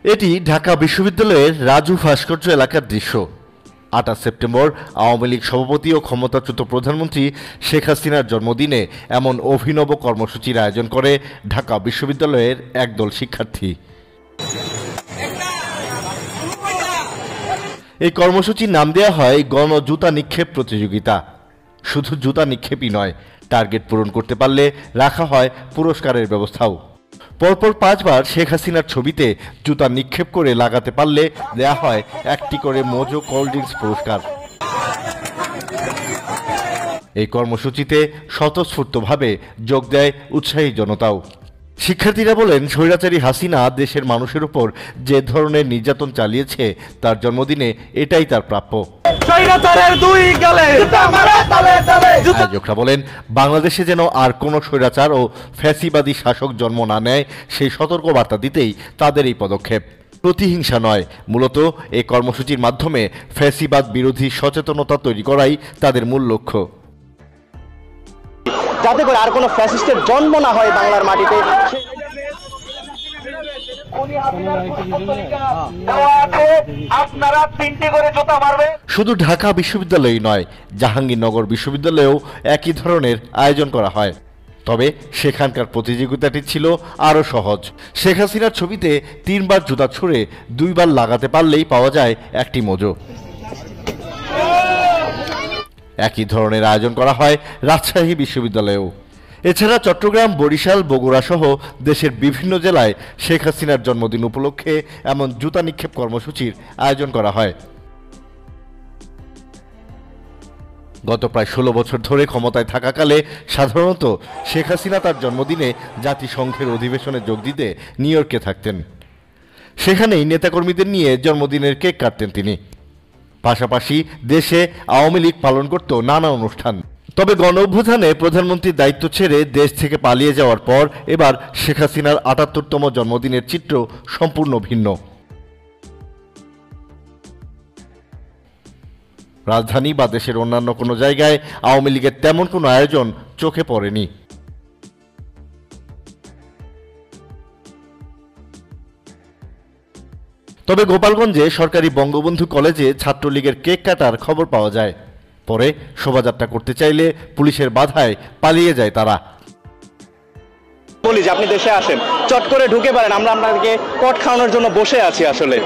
এটি ঢাকা বিশ্ববিদ্যালয়ের রাজু ভাস্কর্য এলাকার দৃশ্য। 28 সেপ্টেম্বর আওয়ামী লীগ সভাপতি ও ক্ষমতাচ্যুত প্রধানমন্ত্রী শেখ হাসিনার জন্মদিনে এমন অভিনব কর্মসূচির আয়োজন করে ঢাকা বিশ্ববিদ্যালয়ের একদল শিক্ষার্থী। এই কর্মসূচির নাম দেওয়া হয় গণ জুতা নিক্ষেপ প্রতিযোগিতা। শুধু জুতা নিক্ষেপই নয়, টার্গেট পূরণ করতে পারলে রাখা হয় পুরস্কারের ব্যবস্থাও। পরপর 5 বার শেখ হাসিনার ছবিতে জুতা নিক্ষেপ করে লাগাতে পারলে দেয়া হয় একটি করে মোজো কোল্ড ড্রিঙ্কস পুরস্কার। এই কর্মসূচিতে স্বতঃস্ফূর্তভাবে যোগ দেয় উৎসাহী জনতাও। শিক্ষার্থীরা বলেন, স্বৈরাচারী হাসিনা দেশের মানুষের উপর যে ধরনের নির্যাতন চালিয়েছে তার জন্মদিনে এটাই তার প্রাপ্য। আয়োজকরা বলেন, বাংলাদেশে যেন আর কোনো স্বৈরাচার ও ফ্যাসিবাদী শাসক জন্ম না নেয় সেই সতর্কবার্তা দিতেই তাদের এই পদক্ষেপ। প্রতিহিংসা নয়, মূলত এই কর্মসূচির মাধ্যমে ফ্যাসিবাদ বিরোধী সচেতনতা তৈরি করাই তাদের মূল লক্ষ্য। যাতে করে আর কোনো ফ্যাসিস্টের জন্ম না হয় বাংলার মাটিতে। শুধু ঢাকা বিশ্ববিদ্যালয়ই নয়, জাহাঙ্গীরনগর বিশ্ববিদ্যালয়েও একই ধরনের আয়োজন করা হয়। তবে সেখানকার প্রতিযোগিতাটি ছিল আরও সহজ। শেখ হাসিনার ছবিতে 3 বার জুতা ছুঁড়ে 2 বার লাগাতে পারলেই পাওয়া যায় একটি মোজো। একই ধরনের আয়োজন করা হয় রাজশাহী বিশ্ববিদ্যালয়েও। এছাড়া চট্টগ্রাম, বরিশাল, বগুড়া সহ দেশের বিভিন্ন জেলায় শেখ হাসিনার জন্মদিন উপলক্ষে এমন জুতা নিক্ষেপ কর্মসূচির আয়োজন করা হয়। গত প্রায় 16 বছর ধরে ক্ষমতায় থাকাকালে সাধারণত শেখ হাসিনা তার জন্মদিনে জাতিসংঘের অধিবেশনে যোগ দিতে নিউ ইয়র্কে থাকতেন। সেখানেই নেতাকর্মীদের নিয়ে জন্মদিনের কেক কাটতেন তিনি। পাশাপাশি দেশে আওয়ামী লীগ পালন করত নানা অনুষ্ঠান। তবে গণ অভ্যুত্থানে প্রধানমন্ত্রীর দায়িত্ব ছেড়ে দেশ থেকে পালিয়ে যাওয়ার পর এবার শেখ হাসিনার ৭৮তম জন্মদিনের চিত্র সম্পূর্ণ ভিন্ন। রাজধানী বা দেশের অন্যান্য কোনো জায়গায় আওয়ামী লীগের তেমন কোনো আয়োজন চোখে পড়েনি। তবে গোপালগঞ্জে সরকারি বঙ্গবন্ধু কলেজে ছাত্রলীগের কেক কাটার খবর পাওয়া যায়। পরে শোভাযাত্রা করতে চাইলে পুলিশের বাধায় পালিয়ে যায় তারা। বলি যে আপনি দেশে আসেন, চট করে ঢুকে পারেন, আমরা আপনাদেরকে কট খাওয়ানোর জন্য বসে আছি আসলে।